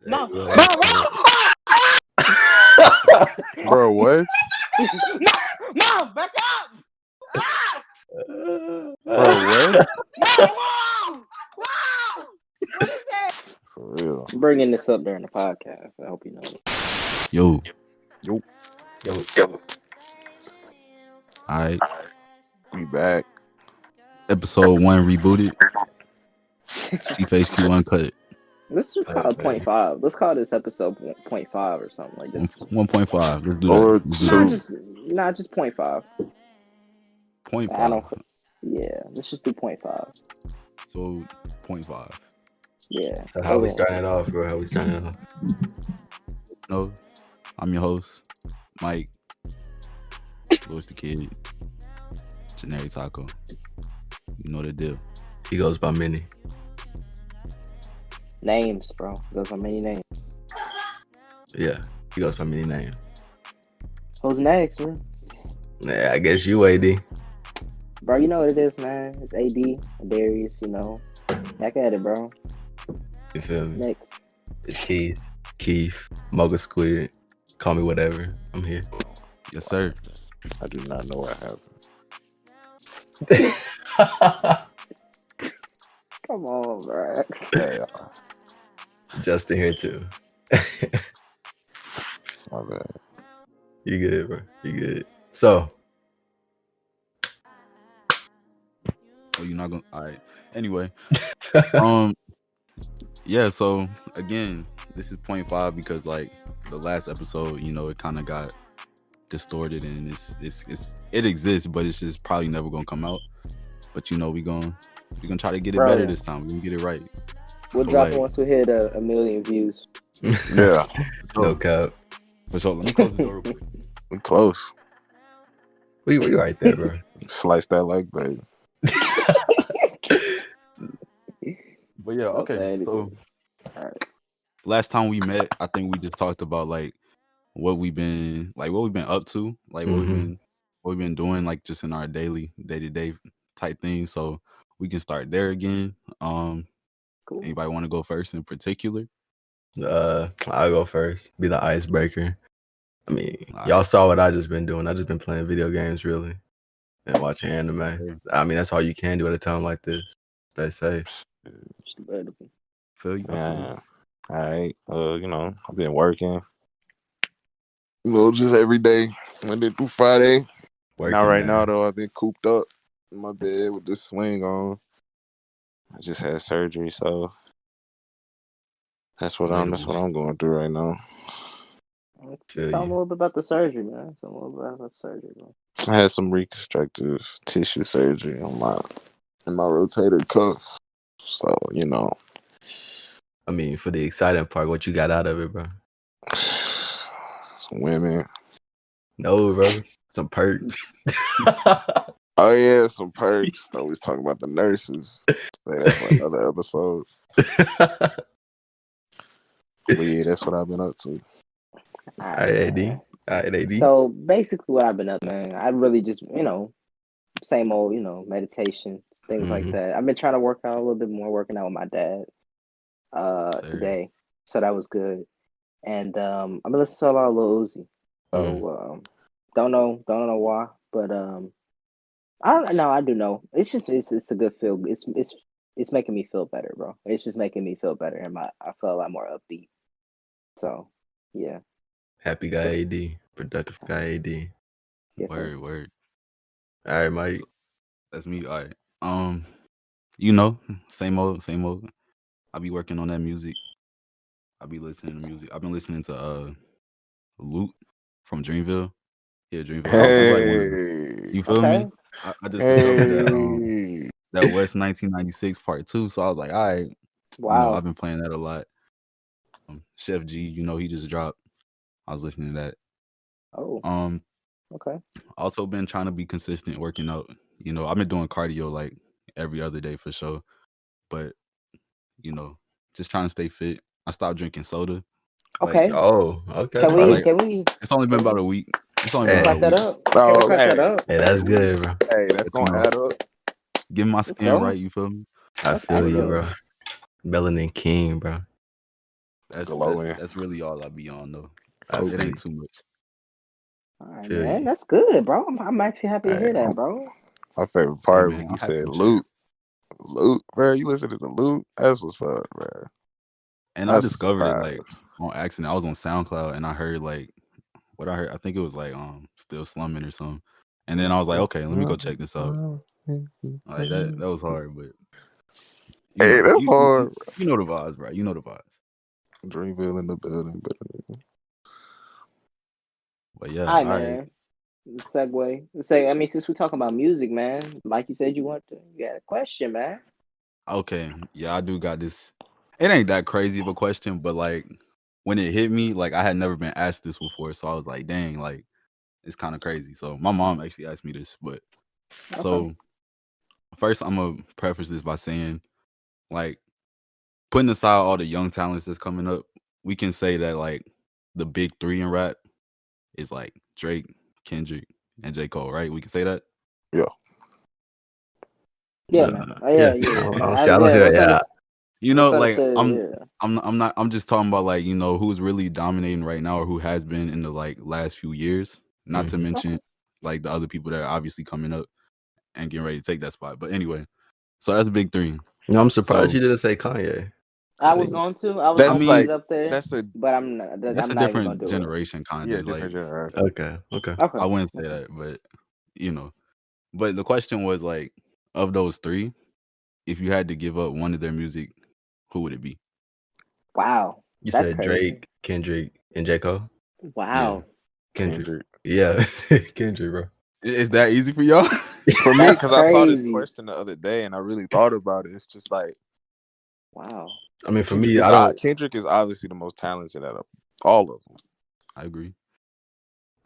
Mom, Bro, mom, mom, Bro, what? mom, back up! Ah! Bro, what? Mom, wow! Wow! What is that? For real. I'm bringing this up during the podcast. I hope you know. Yo, Yo, yo, alright. we back. Episode 1 rebooted. Chief HQ Uncut. Let's just call it 0.5. Let's call this episode 0.5 or something like this. 1.5. Let's do Or that. Let's do Not that. just, not just 0.5. 0.5. Yeah, let's just do 0.5. So 0.5. Yeah. So how we starting off, bro? How we starting off? No, I'm your host, Mike. Louis the Kid. Generic Taco. You know the deal. He goes by many. Names, bro. Those are many names. Yeah, he goes by many names. Who's next, bro? Yeah, I guess you, AD. Bro, you know what it is, man. It's AD, Darius, you know. Back at it, bro. You feel me? Next. It's Keith, Mocha Squid. Call me whatever. I'm here. Yes, sir. I do not know what happened. Come on, bro. Hey, Justin here too. my bad. You good, bro? You good? So, Oh, you're not gonna. All right. Anyway, yeah. So again, this is 0.5 because like the last episode, you know, it kind of got distorted and it exists, but it's just probably never gonna come out. But you know, we're gonna try to get it Bro. better this time. We're gonna get it right. We'll So, drop it like- once we hit a million views. Yeah, no cap. For sure. Let me close the door real quick. we close. We right there, bro. Slice that leg, baby. But yeah, Don't say okay. anything. So Alright. last time we met, I think we just talked about like what we've been up to, like what we've been doing, like just in our daily day-to-day type things. So we can start there again. Cool. Anybody want to go first in particular? I'll go first. Be the icebreaker. I mean, All y'all right. saw what I just been doing. I just been playing video games, really, and watching anime. I mean, that's all you can do at a time like this. Stay safe. Just debatable. Feel you? I feel you. Yeah. All right. You know, I've been working. You know, just every day, Monday through Friday. Working, Not right man. now though. I've been cooped up in my bed with this swing on. I just had surgery, so that's what I'm going through right now. Feel Tell them a you. little bit about the surgery, man. Tell them a little bit about the surgery, bro. I had some reconstructive tissue surgery on my rotator cuff. So, you know, I mean, for the exciting part, what you got out of it, bro? some women. No, bro. Some perks. Oh yeah, some perks. Always talking about the nurses. Say that for another episode. But yeah, that's what I've been up to. All right, man. AD. So basically, what I've been up, man, I really just, you know, same old, you know, meditation, things like Mhm. that. I've been trying to work out a little bit more, working out with my dad, Same. today, so that was good. And I've been listening to a lot of Lil Uzi. So don't know why, but I don't know. I do know. It's just it's a good feel. It's making me feel better, bro. It's just making me feel better, and I feel a lot more upbeat. So yeah. Happy guy, AD. Productive guy, AD. Yes, sir. Word. All right, Mike. That's me. All right. You know, same old. I be working on that music. I be listening to music. I've been listening to Loot from Dreamville. Yeah, Dreamville. He's like one of the, Hey, you feel Okay. me? I just discovered hey, that West 1996 Part 2. So I was like, all right, you know, Wow. I've been playing that a lot. Chef G, you know, he just dropped. I was listening to that. Oh. Okay. Also been trying to be consistent working out. You know, I've been doing cardio like every other day for sure. But, you know, just trying to stay fit. I stopped drinking soda. Okay. Oh, okay. Can we? like- Can we? It's only been about a week. It's only Hey. been Clap about a that week. up. Oh, Can we clap hey. that up? Hey, that's good, bro. Hey, that's gonna add up. Get my skin go. right, you feel me? I That's feel you, excellent. bro. Melanin King, bro. glowing. That's really all I be on though. I It feel ain't you. too much. All right, Feel man. you. That's good, bro. I'm actually happy to Hey, hear that, bro. my favorite Hey part man, when you I'm happy said to share. Luke, bro. You listen to the Luke? That's what's up, bro. And I That's a discovered it like surprise. on accident. I was on SoundCloud and I heard like what I heard. I think it was like Still Slumming or something. And then I was like, okay, let me go check this out. Like that was hard, but you Hey, know, that's hard. you know the vibes, right? You know the vibes. Dreamville in the building, but But yeah, All right, all right. man. Segue. Say, I mean, since we're talking about music, man, like you said, you had a question, man. Okay. Yeah, I do got this. It ain't that crazy of a question, but like when it hit me, like I had never been asked this before. So I was like, dang, like it's kind of crazy. So my mom actually asked me this, but Okay. so first I'm gonna preface this by saying, like, putting aside all the young talents that's coming up, we can say that like the big three in rap is like Drake, Kendrick, and J. Cole, right? We can say that. yeah. Yeah, man. Oh, Yeah. yeah. I don't see. I don't Yeah, see. Yeah. You what's know, like understood? Yeah. I'm just talking about like, you know, who's really dominating right now or who has been in the like last few years. Not to Mhm. mention like the other people that are obviously coming up and getting ready to take that spot. But anyway, so that's big three. No, I'm surprised So you didn't say Kanye. I was Like, going to. I was I That's going to put it mean, like up there, that's a but I'm not. that's I'm a not even going different to do it. generation kind yeah, of like different generation. okay. Okay. I wouldn't say Okay. that, but you know. But the question was like, of those three, if you had to give up one of their music, who would it be? Wow. You That's said crazy. Drake, Kendrick, and J. Cole? Yeah. Wow. Kendrick. Kendrick. Yeah. Kendrick, bro. Is that easy for y'all? For me, That's because I saw this crazy. question the other day and I really thought about it. It's just like Wow. I mean, for me, I don't. Kendrick is obviously the most talented out of all of them. I agree.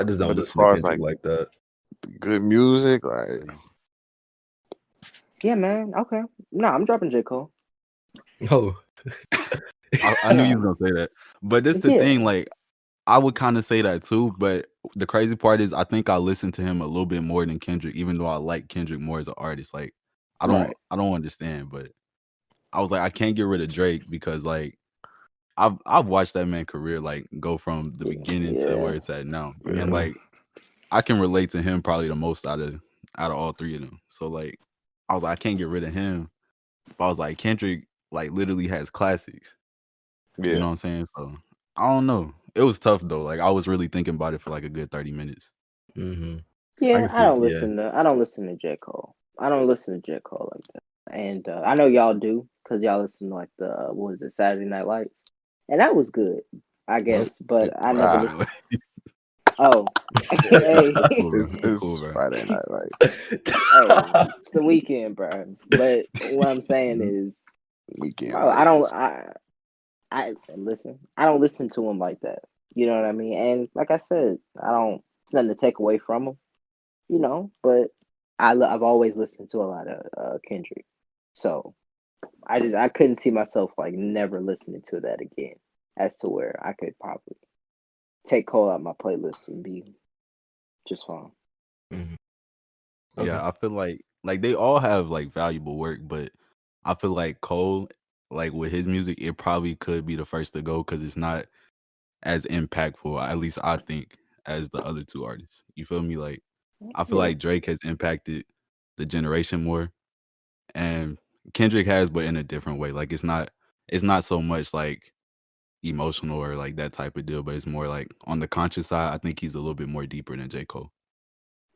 I just don't But as listen to far as Kendrick like like that. good music, like Yeah, man. Okay. No, I'm dropping J Cole. Oh. I knew you Yeah. was gonna say that. But this the Yeah. thing, like I would kind of say that too. But the crazy part is I think I listen to him a little bit more than Kendrick, even though I like Kendrick more as an artist. Like Right. I don't understand, but I was like, I can't get rid of Drake because like I've watched that man career like go from the beginning to Yeah. where it's at now. And yeah, like I can relate to him probably the most out of all three of them. So like I was like, I can't get rid of him. But I was like, Kendrick like literally has classics. You yeah. know what I'm saying? So I don't know. It was tough though. Like I was really thinking about it for like a good 30 minutes. Mm-hmm. I Yeah. can see. Yeah. I don't listen to J Cole. I don't listen to J Cole like that. And I know y'all do because y'all listen to like the what was it, Saturday Night Lights, and that was good, I guess. But I never Ah, listened. Oh, hey, We cool, bro. We it's cool, bro. Friday Night Lights hey, it's the weekend, bro. But what I'm saying Mhm. is, weekend bro, I don't. lights. I listen. I don't listen to him like that. You know what I mean? And like I said, I don't. It's nothing to take away from him. You know, but I've always listened to a lot of Kendrick, so I couldn't see myself like never listening to that again. As to where I could probably take Cole out my playlist and be just fine. Mhm. Okay. Yeah, I feel like they all have like valuable work, but I feel like Cole, like with his music, it probably could be the first to go because it's not as impactful, at least I think, as the other two artists. You feel me? Like I feel Yeah, like Drake has impacted the generation more, and Kendrick has, but in a different way. Like it's not so much like emotional or like that type of deal, but it's more like on the conscious side. I think he's a little bit more deeper than J. Cole.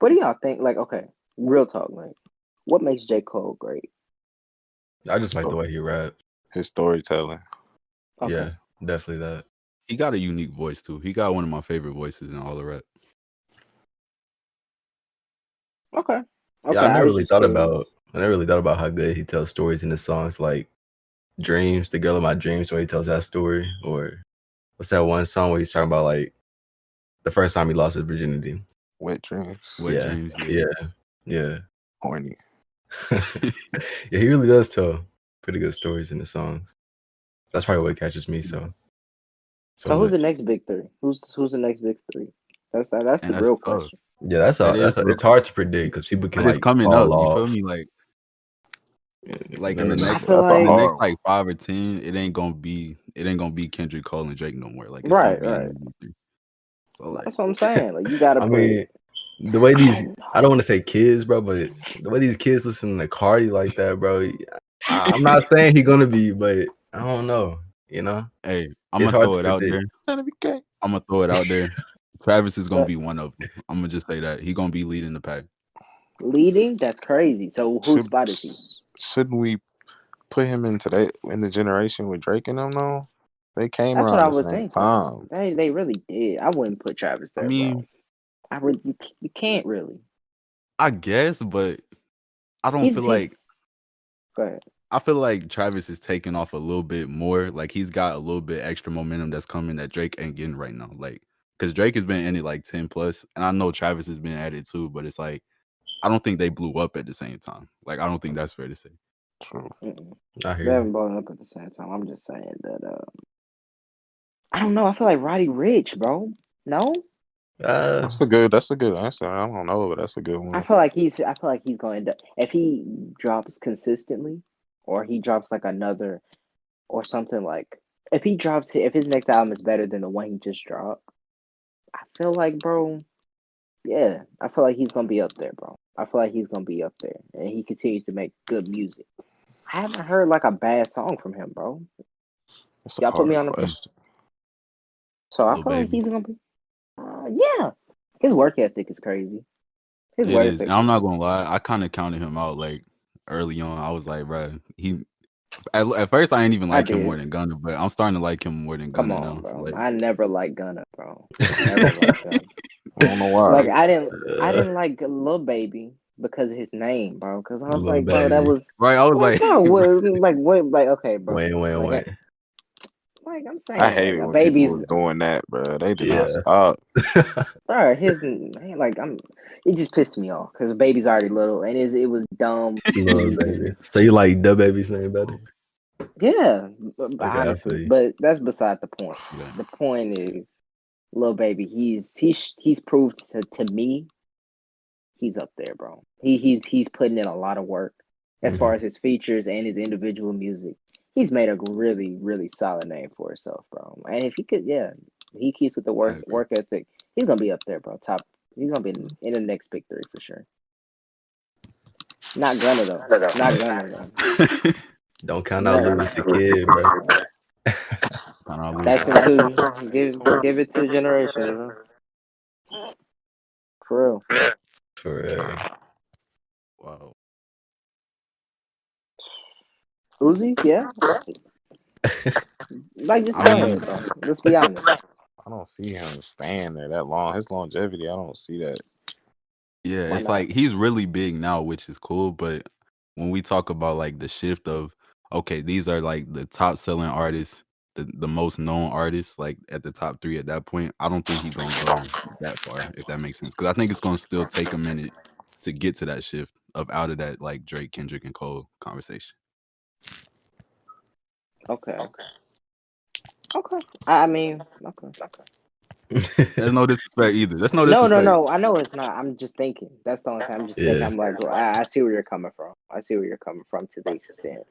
what do y'all think? Like, okay, real talk, like, what makes J Cole great? I just like the So way he rap. his storytelling. Okay, Yeah, definitely that. He got a unique voice too. He got one of my favorite voices in all the rap. okay, Yeah, okay. I was just curious. I never really thought about how good he tells stories in his songs, like Dreams, The Girl of My Dreams, where he tells that story, or what's that one song where he's talking about like the first time he lost his virginity? Wet dreams. Wet Yeah, Dreams, yeah. yeah. Horny. Yeah, he really does tell pretty good stories in the songs. That's probably what catches me so So who's much. the next big three? Who's the next big three? That's the And that's real tough. question. Yeah, That is real it's tough. hard to predict because people can But it's like coming fall up. You feel off. me? Like Like in the I next feel That's a in the like next hard one. like 5 or 10, it ain't gonna be Kendrick Cole and Drake no more. Like it's gonna right, be right. another thing. So like, That's what I'm saying. Like you gotta I put. mean, the way I these, don't I don't know. want to say kids, bro, but the way these kids listen to Cardi like that, bro. I'm not saying he gonna be, but I don't know. You know, hey, I'm it's gonna hard throw to it out predict. there. Trying to be gay. I'm gonna throw it out there. Travis is gonna But be one of them. I'm gonna just say that he gonna be leading the pack. leading, that's crazy. So whose Should spot is he? shouldn't we put him in the generation with Drake and them though? They came That's what around I the was same thinking. time. They really did. I wouldn't put Travis I there, bro. mean, I really you can't really. I guess, but I don't feel like He's go ahead. I feel like Travis is taking off a little bit more. Like he's got a little bit extra momentum that's coming that Drake ain't getting right now. Like because Drake has been in it like 10 plus, and I know Travis has been at it too. But it's like I don't think they blew up at the same time. Like I don't think that's fair to say. True. I They hear haven't blown up at the same time. I'm just saying that I don't know. I feel like Roddy Rich, bro. No? you. That's a good answer. I don't know, but that's a good one. I feel like he's going to if he drops consistently or he drops like another or something like if his next album is better than the one he just dropped, I feel like bro, yeah, I feel like he's gonna be up there, bro. I feel like he's gonna be up there. And he continues to make good music. I haven't heard like a bad song from him, bro. That's a Y'all put me hard on the question. so I Little feel like baby. he's gonna be yeah. His work ethic is crazy. His It work is. And ethic I'm is not gonna lie. I kind of counted him out like early on. I was like, bro, he. At first, I didn't even I like him did. more than Gunna, but I'm starting to like him more than Come Gunna on, now. bro. Like, I never liked Gunna, bro. Never liked Gunna. I don't know why. Like I Uh, didn't like Lil Baby because of his name, bro. Because I was little like, bro, that baby. was right? I was like, like, bro, bro, like, okay, bro, Wayne, like, Wayne. I'm I saying, hated a when people baby's, was doing that, bro. They did not Yeah. stop. bro, his man, like, it just pissed me off because baby's already little and it was dumb, Little cheap. baby. So you like the baby's name better? Yeah, Okay, I feel honestly, you. but that's beside the point. yeah, The point is, Lil Baby, he's proved to me he's up there, bro. He's putting in a lot of work as far as Mhm. his features and his individual music. He's made a really solid name for himself, bro. And if he could, yeah, he keeps with the I work agree. work ethic, he's gonna be up there, bro. Top. He's gonna be in the next big three for sure. Not Gunna though. Not Gunna though. Don't count out No, Louis the Kid, bro. Kind of lose. that's in two. Give it 2 generations, bro. For real. For real. Wow. Uzi, yeah. Like just I be mean, honest, bro. Let's be honest. I don't see him staying there that long. His longevity, I don't see that. yeah, Why it's not? like he's really big now, which is cool. But when we talk about like the shift of okay, these are like the top selling artists, the most known artists, like at the top three at that point, I don't think he's gonna go that far, if that makes sense. Because I think it's gonna still take a minute to get to that shift of out of that like Drake, Kendrick, and Cole conversation. Okay. Okay. I mean, okay. There's no disrespect either. There's no No, no, disrespect. no. I know it's not. I'm just thinking. That's the only thing. I'm just thinking. Yeah. I'm like, well, I see where you're coming from. I see where you're coming from to the extent.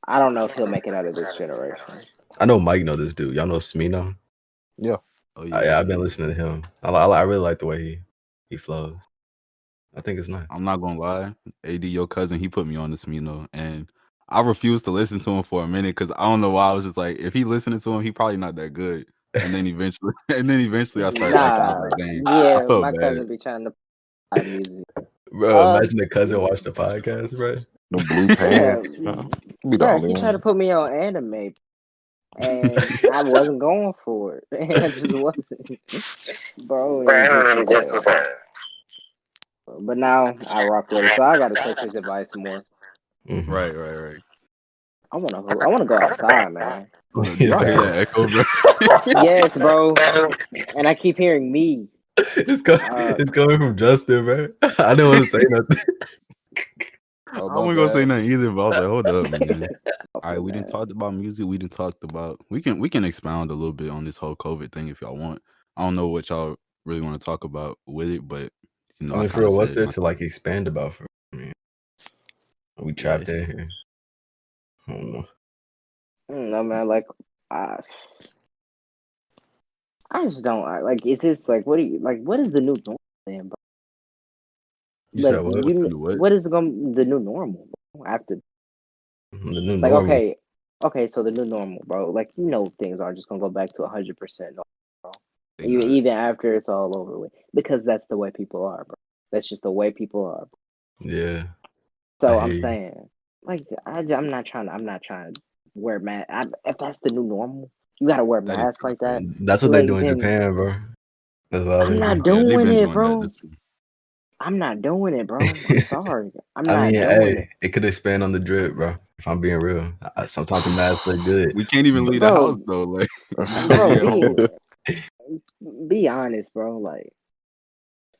I don't know if he'll make it out of this generation. I know Mike know this dude. Y'all know Smino? Yeah. Oh Yeah, I've yeah. been listening to him. I really like the way he flows. I think it's nice. I'm not gonna lie, AD, your cousin, he put me on this, and I refused to listen to him for a minute because I don't know why. I was just like, if he listening to him, he probably not that good. And then eventually, I started liking. I was Nah. like, dang, I Yeah, felt my bad. cousin be trying to buy music. Bro, imagine the cousin watched the podcast, bro. The blue Yeah, pants. Be the bro. only He tried to one. put me on anime, and I wasn't going for it. I just wasn't, bro. It just was but now I rock with it, so I gotta take his advice more. Mhm. Right. I wanna go outside, man. Do y'all hear that echo, bro? Yes, bro. And I keep hearing me. It's coming from Justin, bro. I didn't want to say nothing. Oh, I my wasn't gonna say bad. nothing either, but I was like, hold up, man. All right, we didn't Man. talk about music. We didn't talk about. We can expound a little bit on this whole COVID thing if y'all want. I don't know what y'all really want to talk about with it, but I I mean, for kind of real, what's said there my to like expand about for me? We trapped Nice. in here. I don't know. No man, like I, I just don't like. It's just like, what do you like? What is the new normal, then, bro? You Like said what? What's the new what? what is the new normal, bro? After The new like, normal. okay, so the new normal, bro. Like, things aren't just gonna go back to 100% normal, bro. They not. Even after it's all over with, because that's the way people are, bro. That's just the way people are. Bro. Yeah. So I I'm hear you. saying, like, I'm not trying to wear mask. If that's the new normal, you gotta wear That is masks kind of like that. crazy. That's what they Like, do in then Japan, bro. That's all I'm they not do. Oh yeah, they've doing been it, doing that. bro. That's true. I'm not doing it, bro. I'm sorry. I'm I not mean, doing it, hey, it could expand on the drip, bro. If I'm being real, sometimes the masks look good, We can't even but leave the house bro. though. Like we gotta Bro, be at home. be honest, bro. Like,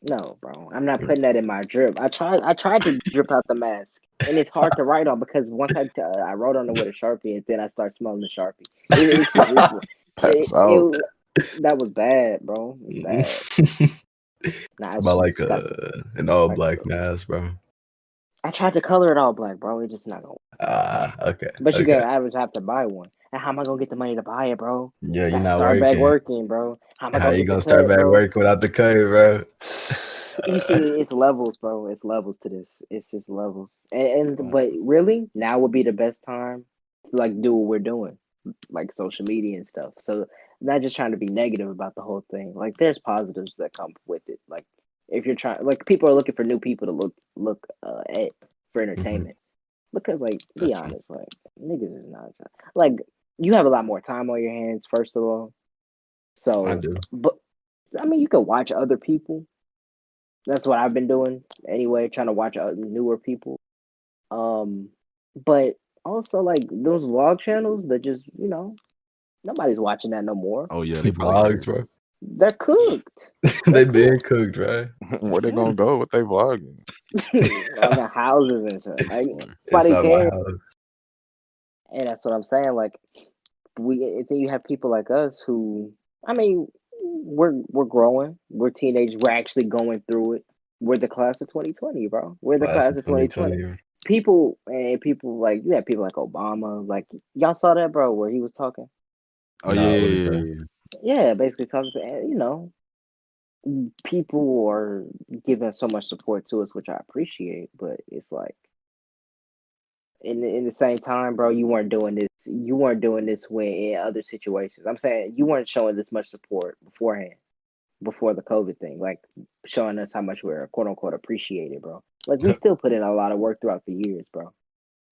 no, bro. I'm not putting that in my drip. I tried to drip out the mask, and it's hard to write on because once I wrote on it with a Sharpie, and then I start smelling the Sharpie. Pass It, out. it that was bad, bro. It was bad. Nah, it's about like disgusting. an all Like, black mask, bro. I tried to color it all black, bro. It's just not gonna. Okay, But okay. I would have to buy one. And how am I gonna get the money to buy it, bro? Yeah, you're Gotta not start back working. working, bro. How am I How gonna you get the gonna start cut, back bro? working without the cut, bro? You see, it's levels, bro. It's levels to this. It's just levels. Oh, But really, now would be the best time to like do what we're doing, like social media and stuff. So not just trying to be negative about the whole thing. Like there's positives that come with it. Like if you're trying, like people are looking for new people to look at for entertainment. Because like, be that's true. honest, like niggas is not like you have a lot more time on your hands. First of all, I so do. but I mean you can watch other people. That's what I've been doing anyway, trying to watch newer people. Um, but also like those vlog channels that just nobody's watching that no more. Oh yeah, they probably Vlogs, dead. bro. They're cooked. They They're been cooked. cooked, right? Where they gonna go? What they vlogging? On the houses and shit. Like Or, nobody Inside my cares. house. And that's what I'm saying. Like then you have people like us who, I mean, we're growing. We're teenagers. We're actually going through it. We're the class of 2020, bro. We're the Class class of of 2020. 2020. People like you have people like Obama. Like y'all saw that, bro, where he was talking. oh Nah, yeah, what yeah, is yeah, that? yeah. Yeah, basically talking to people are giving so much support to us, which I appreciate. But it's like in the same time, bro, you weren't doing this. You weren't doing this when in other situations. I'm saying you weren't showing this much support beforehand, before the COVID thing, like showing us how much we're quote unquote appreciated, bro. Like we still put in a lot of work throughout the years, bro.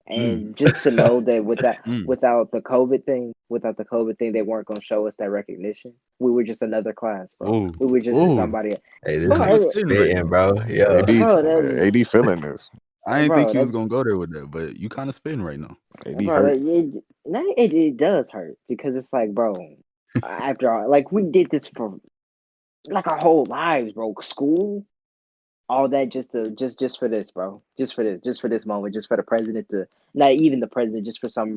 Mm, And just to know that mm. without the COVID thing, they weren't gonna show us that recognition. We were just another class, bro. Oh, We were just oh, somebody, Hey, you this bro. kind of nigga spitting right spitting, now. bro. Yo. AD, Bro, that, AD feeling this. I didn't think bro, you was that, gonna go there with that, but you kind of spitting right now. AD bro, hurt. it does hurt because it's like, bro, after all, like we did this for like our whole lives, bro. School, all that just for this, bro. Just for this moment, just for the president to not even the president, just for some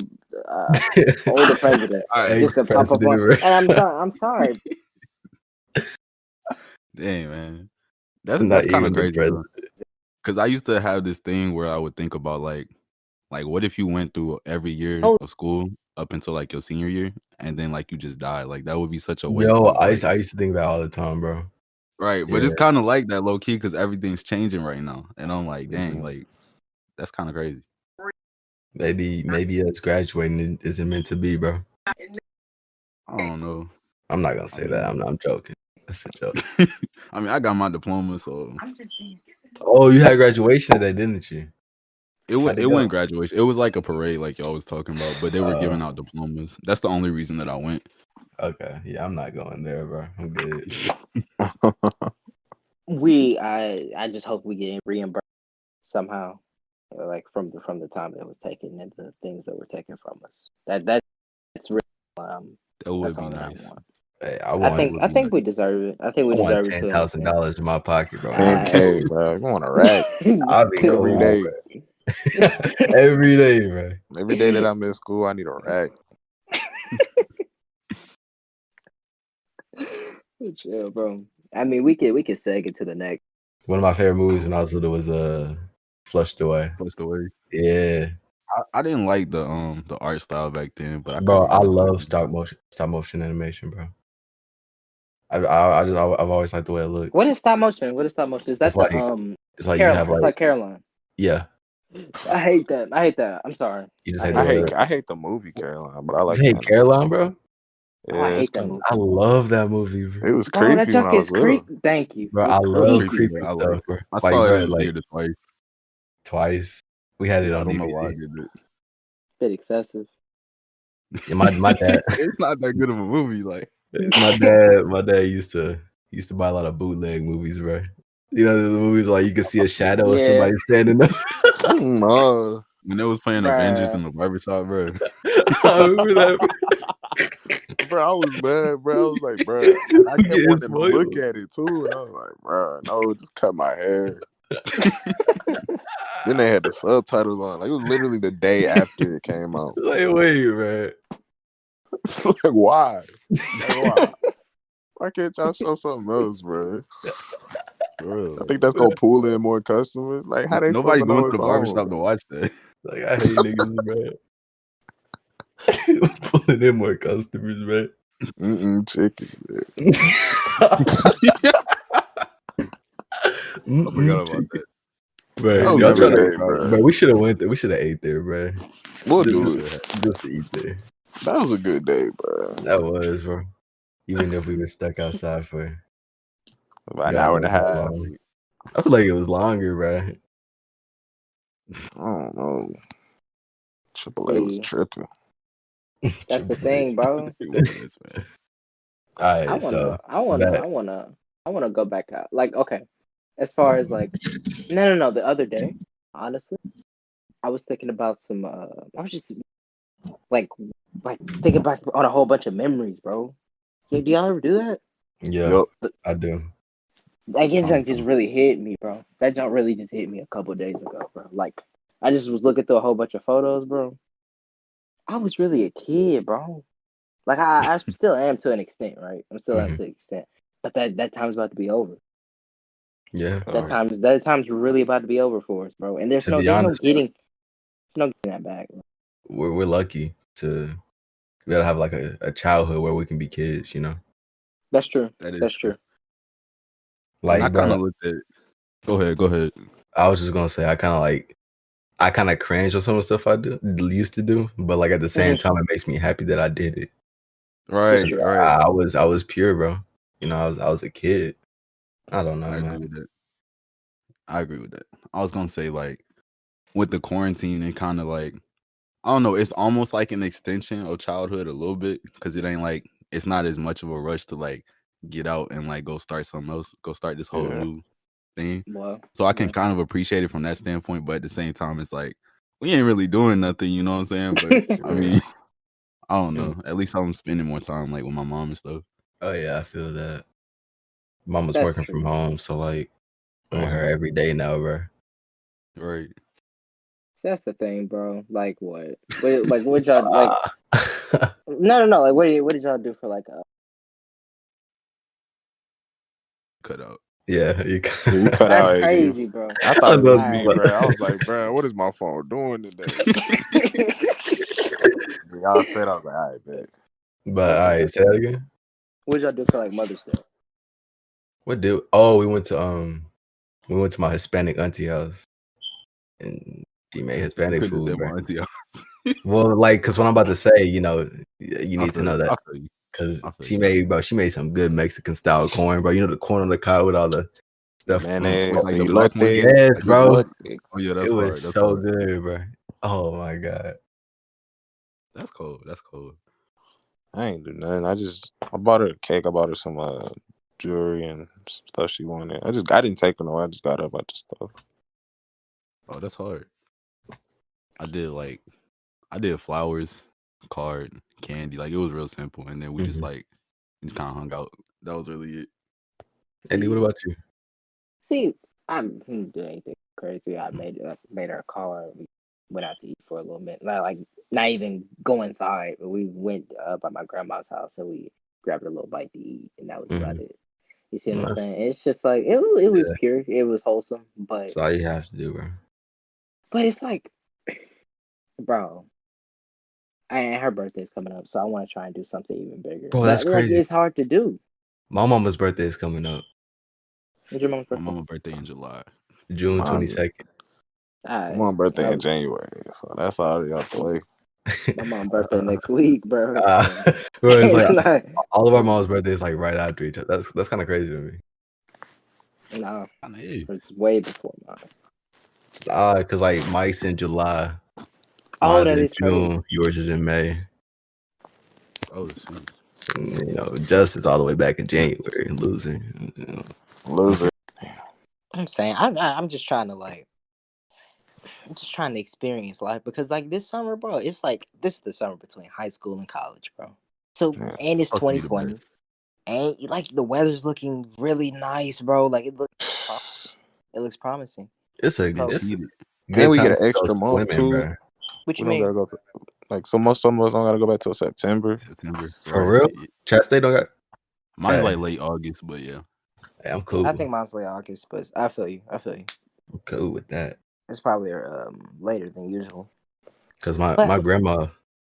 uh older president All right, Hey, just to pop up on. President. And I'm sorry. dang man, Not that's kind of even the crazy president. though. Cause I used to have this thing where I would think about like what if you went through every year Oh, of school up until like your senior year, and then like you just died. Like that would be such a waste Yo, of I like. used to think that all the time, bro. Right, but Yeah. it's kind of like that low key because everything's changing right now, and I'm like, dang, Mhm. like that's kind of crazy. Maybe us graduating isn't meant to be, bro. I don't know. I'm not gonna I say that. mean, I'm joking. That's a joke. I mean, I got my diploma, so Oh, you had graduation today, didn't you? How'd it it went go? graduation. It was like a parade, like y'all was talking about, but they were Uh, giving out diplomas. That's the only reason that I went. okay. Yeah, I'm not going there, bro. I'm good. I just hope we get reimbursed somehow, like from the time that was taken and the things that were taken from us. That's really That would that's be all that I nice. want. Hey, That would I be think nice. we deserve it. I think we I want deserve it to an extent. $10,000 in my pocket, bro, every day. 10K, bro. You want a rack I'll be every cool, day. bro. Every day, bro. Every day that I'm in school, I need a rack. Chill, bro. I mean, we could seg it to the next. One of my favorite movies when I was little was flushed away. Flushed away. Yeah, I didn't like the art style back then, but I bro, kind of I got into love it. stop motion animation, bro. I've always liked the way it looked. What is stop motion? What is stop motion? Is that It's like it's like you have Caroline? It's like like Caroline. yeah, I hate that. I hate that. I'm sorry. you just I hate hate the it. way. I hate the movie Caroline, but I You like the hate animation. Caroline, bro? Oh, I Yeah, it's hate that kind movie. I love that movie, bro. It was Bro, that creepy when junk I is was little. creepy. Thank you. Bro, It's I It was love creepy. creepy but I stuff, liked it. bro. I Like, saw it bro, in the like theater twice. twice. We had it Yeah, I on don't know why I DVD. did it. Bit excessive. Yeah, my dad, It's not that good of a movie. Like, my dad used to buy a lot of bootleg movies, bro. You know the movies like you can see a shadow of Yeah, somebody standing up. No. when they was playing Avengers in bruh. the barbershop, bro. I remember that. Bro, I was mad, bro. I was like, bro. And I kept Getting wanting to look spoiled. at it too. And I was like, bro, no, just cut my hair. Then they had the subtitles on. Like, it was literally the day after it came out. Like, wait, man. Like, why? Like, why? Why can't y'all show something else, bro? Bro, I think that's gonna pull in more customers. Like, how they supposed nobody to going know to the it's on? barbershop to watch that. Like, I hate niggas, man. Pulling in more customers, man. Chicken. I forgot about that. Bro, That was y'all a good trying to, day, bro. bro. We should have went there. We should have ate there, bro. We'll Just, do just, it. just to eat there. That was a good day, bro. That was, bro. Even if we were stuck outside for About an God hour and a knows how half. long. I feel like it was longer, bro. I don't know. AAA was See, tripping. that's the Triple A. thing, bro. It was, man. All I right, so wanna go back out. Like, okay, as far as like, no. The other day, honestly, I was thinking about some. I was just like thinking back on a whole bunch of memories, bro. Yeah, do y'all ever do that? yeah, Yup. I do. That Time junk to just time. really hit me, bro. That junk really just hit me a couple days ago, bro. Like, I just was looking through a whole bunch of photos, bro. I was really a kid, bro. Like, I still am to an extent, right? I'm still am Mhm. to an extent, but that time's about to be over. Yeah. That time's really about to be over for us, bro. And To be honest, bro, there's no getting that back. Bro. we're lucky to be able to have like a childhood where we can be kids, you know? That's true. That is That's true. true. And I Like, kind bro, of looked at. Go ahead. I was just gonna say I kind of cringe on some of the stuff I used to do, but like at the same time, it makes me happy that I did it. Right, true. right. I was pure, bro. You know, I was a kid. I don't know, I agree man. with that. I agree with that. I was gonna say like with the quarantine and kind of like I don't know. It's almost like an extension of childhood a little bit because it ain't like it's not as much of a rush to like get out and like go start something else, go start this whole Yeah. new thing. Well, So I can kind of appreciate it from that standpoint, but at the same time, it's like we ain't really doing nothing, you know what I'm saying? But I mean, I don't know. At least I'm spending more time like with my mom and stuff. Oh yeah, I feel that. Mom was that's working true. from home, so like I'm with her every day now, bro. Right. That's the thing, bro. Like what? Like what y'all like? No. Like what did y'all do for like a? Cut out. Yeah, You cut That's out, AD. crazy, bro. I thought it was Alright. me, bro. I was like, bro, what is my phone doing today? Y'all said I was like, all right, bet. But all right, say that again. What did y'all do for like Mother's Day? What did? Oh, we went to my Hispanic auntie house, and she made Hispanic Could've food, said bro. my auntie. Well, like, cause what I'm about to say, you know, you need to know that, I feel you. cause I feel she you. made some good Mexican style corn, bro. You know the corn on the cob with all the stuff. Mayonnaise, With, like, the the black ones? elote. Yes, the bro. elote. Oh yeah, It that's hard. was That's so hard. good, bro. Oh my god. That's cold. That's cold. I ain't do nothing. I bought her a cake. I bought her some jewelry and some stuff she wanted. I didn't take her nowhere. I just got her a bunch of stuff. Oh, that's hard. I did flowers, card, candy. Like it was real simple, and then we just kind of hung out. That was really it. Eddie, what about you? See, I didn't do anything crazy. I made her a call. And we went out to eat for a little bit. Not even go inside. But we went by my grandma's house and we grabbed a little bite to eat, and that was about it. You see what I'm saying? It's just like it was pure. It was wholesome, but That's all you have to do, bro. But it's like, bro, and her birthday's coming up, so I want to try and do something even bigger. Bro, that's But like, crazy. it's hard to do. My mama's birthday is coming up. When's your mom's My birthday? mama's birthday in July. June Mine- 22nd. My mom's birthday in January, so that's already out the way. My mom's birthday next week, bro. Bro, it's It's like not- all of our mom's birthdays like right after each other. That's kind of crazy to me. No, Kinda is. it's way before mine. Cause like Mike's in July, Oh, mine's that in is crazy. June, yours is in May. Oh shoot. And, you know, Justice all the way back in January, loser. You know. Loser. I'm saying, I'm just trying to like, I'm just trying to experience life because like this summer, bro, it's like this is the summer between high school and college, bro. So Yeah. and it's Supposed to be the 2020, best. and like the weather's looking really nice, bro. Like it looks promising. It's a So, it's a Needed. good And we time get to an go extra month swimming, too. bro. what We you don't gotta mean? go to like some of us don't gotta go back till September. September. For Right. real? Chastain don't got. Mine's Hey. like late August, but yeah. Hey, I'm cool. I think mine's late August, but I feel you. I'm cool with that. It's probably later than usual. Cause But- my grandma.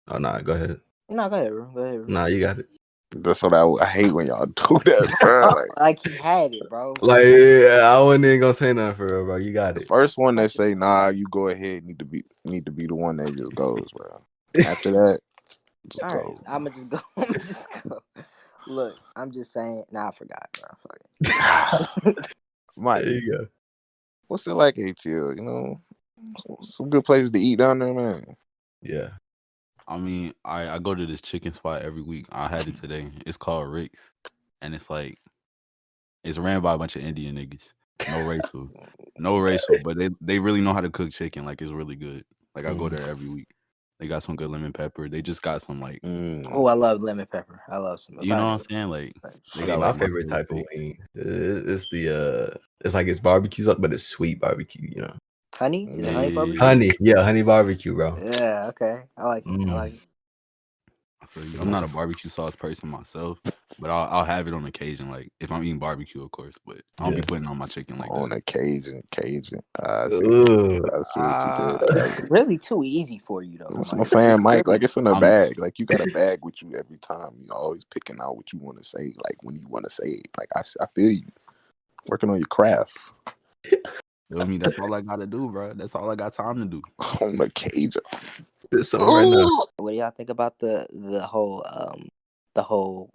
Oh nah, go ahead. No, go ahead, bro. Nah, you got it. That's what I hate when y'all do that, bro. Like Like he had it, bro. Like yeah, I wasn't even gonna say nothing for real, bro. You got the it. first one that say, nah, you go ahead, need to be the one that just goes, bro. After that, just All go. right, I'ma just go. I'ma just go. Look, I'm just saying. Nah, I forgot, bro. Fuck it. Mike, There you go. what's it like, ATL? You know, some good places to eat down there, man. Yeah. I mean, I go to this chicken spot every week. I had it today. It's called Rick's, and it's like it's ran by a bunch of Indian niggas. No racial, but they really know how to cook chicken. Like it's really good. Like I go there every week. They got some good lemon pepper. They just got some like Oh, I love lemon pepper. I love some. you know what I'm saying? Like they I got mean, my like favorite mustard type of steak. wing is the it's like it's barbecue sauce, but it's sweet barbecue, you know. Honey? Is it honey Yeah. barbecue? Honey barbecue, bro. Yeah. Okay. I like it. I like it. I feel you. I'm not a barbecue sauce person myself, but I'll have it on occasion. Like if I'm eating barbecue, of course. But I don't be putting it on my chicken like On that. a Cajun. I see Ugh. what you did. It's really too easy for you though. That's what I'm Like, saying, Mike. Like it's in a I'm- bag. Like you got a bag with you every time. You're always picking out what you want to say. Like when you want to say it. Like I feel you. Working on your craft. Feel me? That's all I gotta do, bro. That's all I got time to do. On the Cajun. There's something right now. what do y'all think about the whole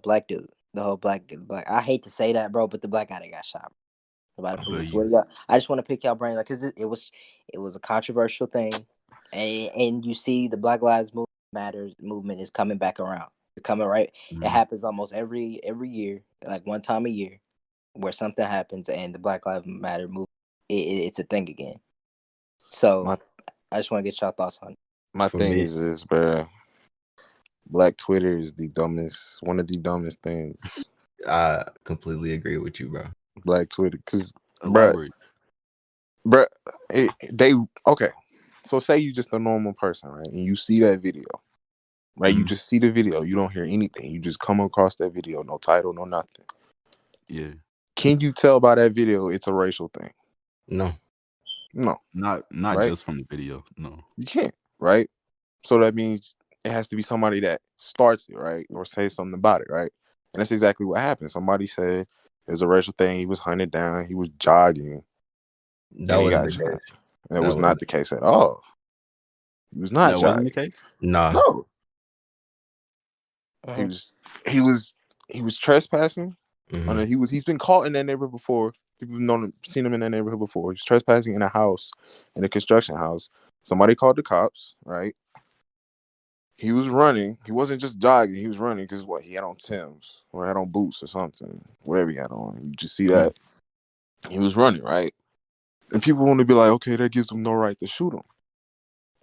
black dude, the whole black? I hate to say that, bro, but the black guy that got shot by the I feel police. you. What do y'all? I just want to pick y'all brain, like, cause it was a controversial thing, and you see the Black Lives Matter movement is coming back around. It's coming right. Mhm. It happens almost every year, like one time a year, where something happens and the Black Lives Matter movement, it's a thing again. So I just want to get y'all thoughts on it. My For thing me- is this, bro. Black Twitter is one of the dumbest things. I completely agree with you, bro. Black Twitter, because Elaborate. bruh, they okay. So say you just a normal person, right? And you see that video, right? You Mhm. just see the video. You don't hear anything. You just come across that video, no title, no nothing. Yeah. Can you tell by that video it's a racial thing? No. No, Not Right. just from the video. No. you can't, right? So that means it has to be somebody that starts it, right? Or say something about it, right? And that's exactly what happened. Somebody said it was a racial thing. He was hunted down. He was jogging. That and he wasn't got the shot. case. That That was wasn't not the case at all. He was not That wasn't the jogging. case? Nah. No, Mhm. he was trespassing. Mhm. He's been caught in that neighborhood before. People have seen him in that neighborhood before. He's trespassing in a house, in a construction house. Somebody called the cops, right? He was running. He wasn't just jogging. He was running because he had on Timbs or had on boots or something, whatever he had on. You just see that he was running, right? And people want to be like, okay, that gives them no right to shoot him.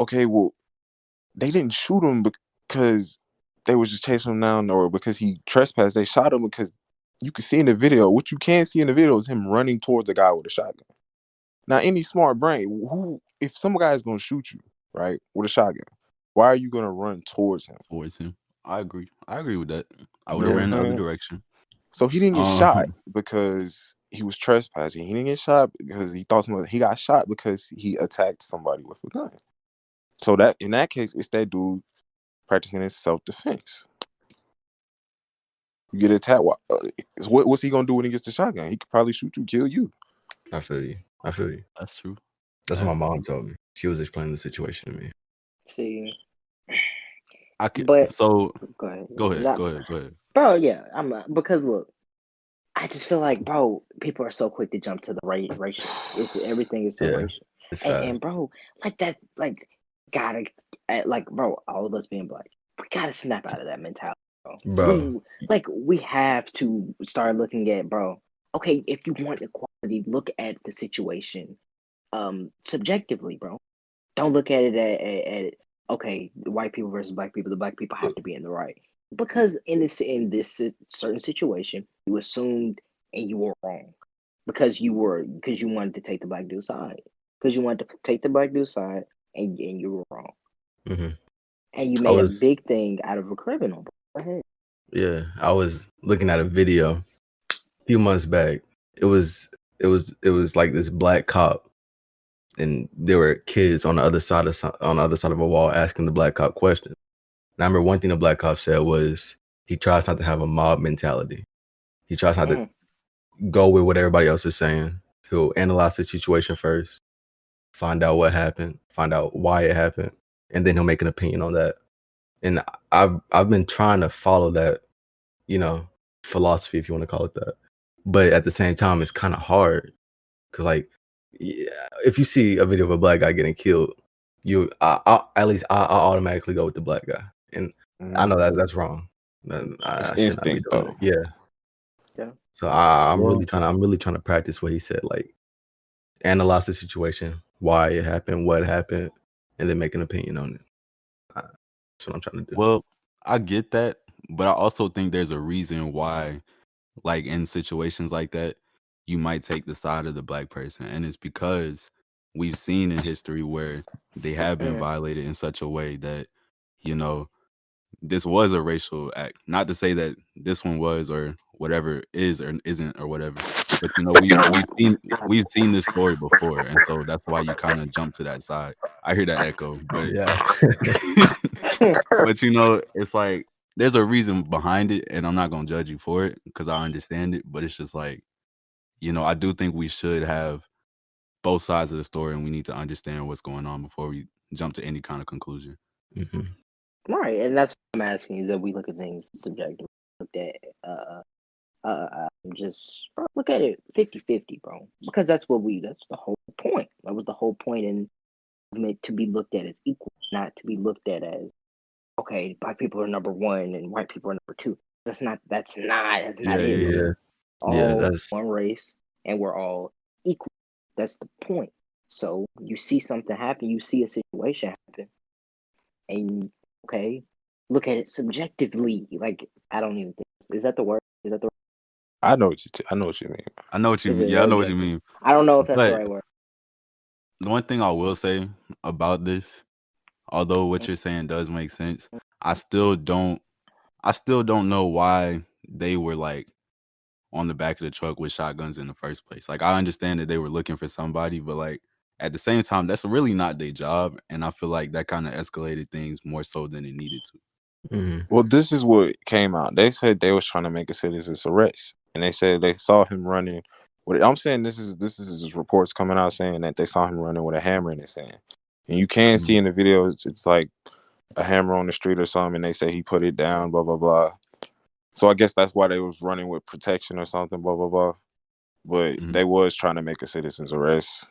Okay, well, they didn't shoot him because they were just chasing him down or because he trespassed. They shot him because you can see in the video, what you can see in the video is him running towards the guy with a shotgun. Now, any smart brain, if some guy is going to shoot you, right, with a shotgun, why are you going to run towards him? Towards him. I agree. I agree with that. I You would know have ran what the I'm other saying? direction. So he didn't get shot because he was trespassing. He didn't get shot because he thought somebody. He got shot because he attacked somebody with a gun. So that in that case, it's that dude practicing his self-defense. You get attacked. What's he gonna do when he gets the shotgun? He could probably shoot you, kill you. I feel you. That's true. That's what my mom told me. She was explaining the situation to me. See, I could. but So go ahead. go ahead. Not- Go ahead. Go ahead. bro. Yeah, because look, I just feel like, bro, people are so quick to jump to the racial. Everything is so Yeah, racial, it's fast. and bro, like that, like gotta, like bro, all of us being black, we gotta snap out of that mentality, bro. We have to start looking at, bro. Okay, if you want equality, look at the situation, subjectively, bro. Don't look at it at okay, white people versus black people. The black people have to be in the right because in this certain situation, you assumed and you were wrong because you wanted to take the black dude's side because you wanted to take the black dude's side and you were wrong and you made a big thing out of a criminal. Go ahead. Yeah, I was looking at a video a few months back. It was like this black cop, and there were kids on the other side of a wall asking the black cop questions. And I remember one thing the black cop said was he tries not to have a mob mentality. He tries not to go with what everybody else is saying. He'll analyze the situation first, find out what happened, find out why it happened, and then he'll make an opinion on that. And I've been trying to follow that, philosophy, if you want to call it that. But at the same time, it's kind of hard because, like, if you see a video of a black guy getting killed, I automatically go with the black guy, and I know that's wrong. I should not be doing it. Yeah. So I'm really trying to practice what he said, like analyze the situation, why it happened, what happened, and then make an opinion on it. That's what I'm trying to do. Well, I get that, but I also think there's a reason why, like in situations like that, you might take the side of the black person, and it's because we've seen in history where they have been violated in such a way that, this was a racial act. Not to say that this one was or whatever is or isn't or whatever, but we've seen this story before, and so that's why you kind of jump to that side. I hear that echo, but but it's like there's a reason behind it, and I'm not gonna judge you for it because I understand it. But it's just like, I do think we should have both sides of the story, and we need to understand what's going on before we jump to any kind of conclusion. Right, and that's what I'm asking, is that we look at things subjectively. Look at just bro, look at it 50-50, bro, because that's the whole point. That was the whole point in meant to be looked at as equal, not to be looked at as okay, black people are number one and white people are number two. That's not it. Yeah. That's one race and we're all equal. That's the point. So you see something happen, you see a situation happen, and okay, look at it subjectively. Like, I don't even think, is that the word? I know what you mean. I know what you mean. I know what you mean. I don't know if that's the right word. The one thing I will say about this, although what you're saying does make sense, I still don't know why they were like on the back of the truck with shotguns in the first place. Like, I understand that they were looking for somebody, but like at the same time, that's really not their job, and I feel like that kind of escalated things more so than it needed to. Well, this is what came out. They said they was trying to make a citizen's arrest, and they said they saw him running. I'm saying this is reports coming out saying that they saw him running with a hammer in his hand, and you can see in the video it's like a hammer on the street or something, and they say he put it down, blah blah blah. So I guess that's why they was running with protection or something, blah blah blah. But they was trying to make a citizen's arrest.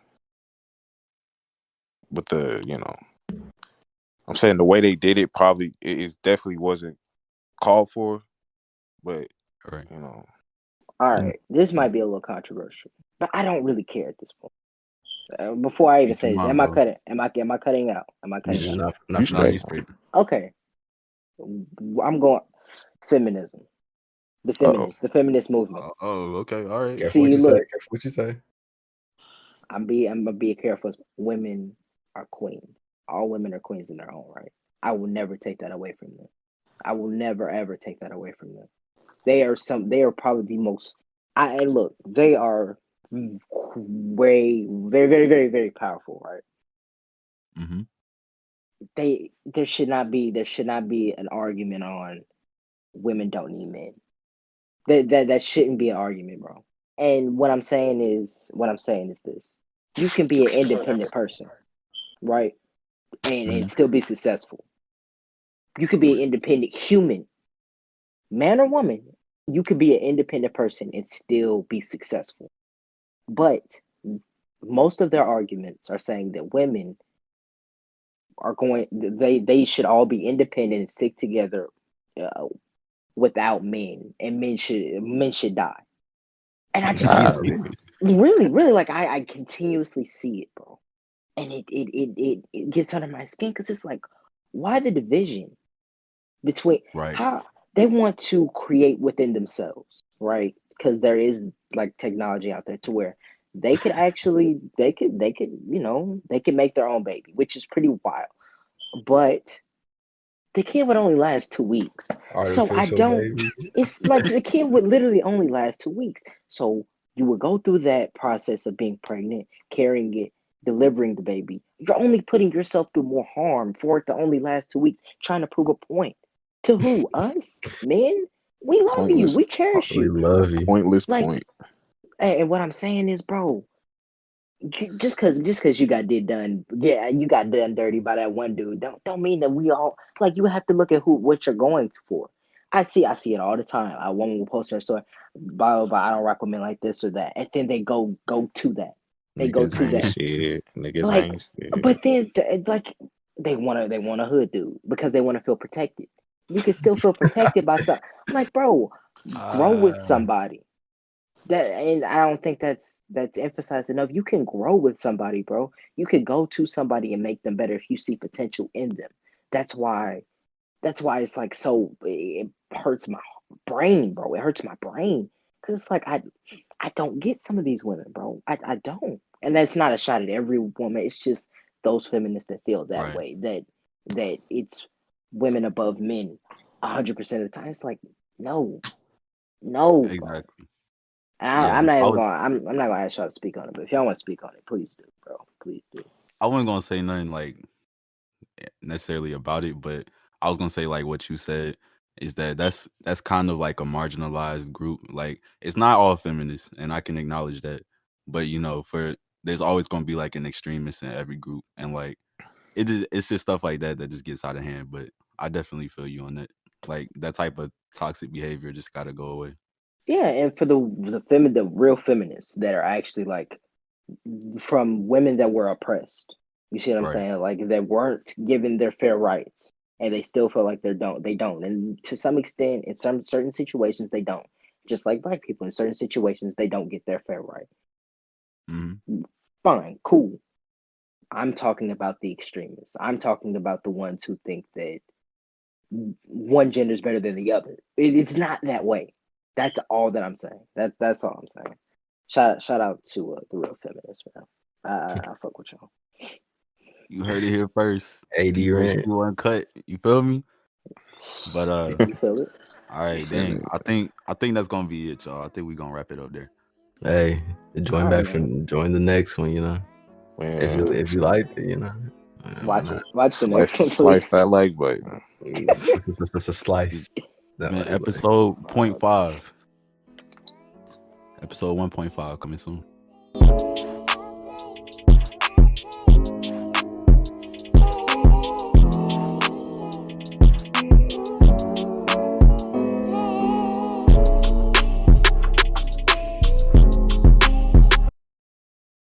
But I'm saying the way they did it probably definitely wasn't called for, but All right, this might be a little controversial, but I don't really care at this point. Before I even say this, am I cutting out? Am I cutting out? Not Okay, I'm going feminism. The feminist movement. Okay, all right. Careful what you say. I'm gonna be careful. Women are queens. All women are queens in their own right. I will never take that away from them. I will never ever take that away from them. They are probably the most And look, they are very, very, very powerful, right? Mm-hmm. There should not be an argument on women don't need men. That shouldn't be an argument, bro. And what I'm saying is this: you can be an independent person, right, and still be successful. You could be an independent human, man or woman. You could be an independent person and still be successful. But most of their arguments are saying that women they should all be independent and stick together uh, without men, and men should die. And I just really, really, like, I continuously see it, bro, and it gets under my skin because it's like, why the division between Right. how they want to create within themselves, right? Because there is like technology out there to where they could actually they could they could make their own baby, which is pretty wild, but the kid would only last 2 weeks. So I Artificial don't, baby. it's like the kid would literally only last 2 weeks. So you would go through that process of being pregnant, carrying it, delivering the baby. You're only putting yourself through more harm for it to only last 2 weeks, trying to prove a point. To who? Us? Men? We love you. Pointless. We cherish We you. love you. Pointless Like, point. and what I'm saying is, bro, just cause you got you got done dirty by that one dude, don't mean that we all, like, you have to look at what you're going for. I see it all the time. A woman will post her story, blah blah blah, I don't rock with men like this or that, and then they go to that. They go Niggas to ain't that. shit. Niggas Like, ain't shit. but then like they want a hood dude because they want to feel protected. You can still feel protected by some. I'm like, bro, grow with somebody. And I don't think that's emphasized enough. You can grow with somebody, bro. You can go to somebody and make them better if you see potential in them. That's why it's like, so it hurts my brain, bro. It hurts my brain because it's like I don't get some of these women, bro. I don't, and that's not a shot at every woman. It's just those feminists that feel that Right. way, that it's women above men 100% of the time. It's like, no, bro. Exactly. I'm Yeah. not even going. I'm not gonna ask y'all to speak on it, but if y'all want to speak on it, please do, bro. Please do. I wasn't gonna say nothing like necessarily about it, but I was gonna say like what you said is that's kind of like a marginalized group. Like, it's not all feminists, and I can acknowledge that. But there's always gonna be like an extremist in every group, and like it's just stuff like that that just gets out of hand. But I definitely feel you on that. Like, that type of toxic behavior just gotta go away. Yeah, and for the real feminists that are actually like from women that were oppressed. You see what I'm Right. saying? Like, that weren't given their fair rights, and they still feel like they don't. And to some extent, in some certain situations, they don't. Just like black people, in certain situations, they don't get their fair right. Mm-hmm. Fine, cool. I'm talking about the extremists. I'm talking about the ones who think that one gender is better than the other. It's not that way. That's all that I'm saying. That's all I'm saying. Shout out to the real feminists, man. I fuck with y'all. You heard it here first. AD Make rant. sure you Uncut. You feel me? But You feel it? all right, dang. I think that's gonna be it, y'all. I think we're gonna wrap it up there. Hey, All right, man. join the next one, If Man, you liked it, why Watch not? it. Watch the next one, slice please. that like button. It's a slice. That Man, like episode 0.5. Episode 1.5 coming soon.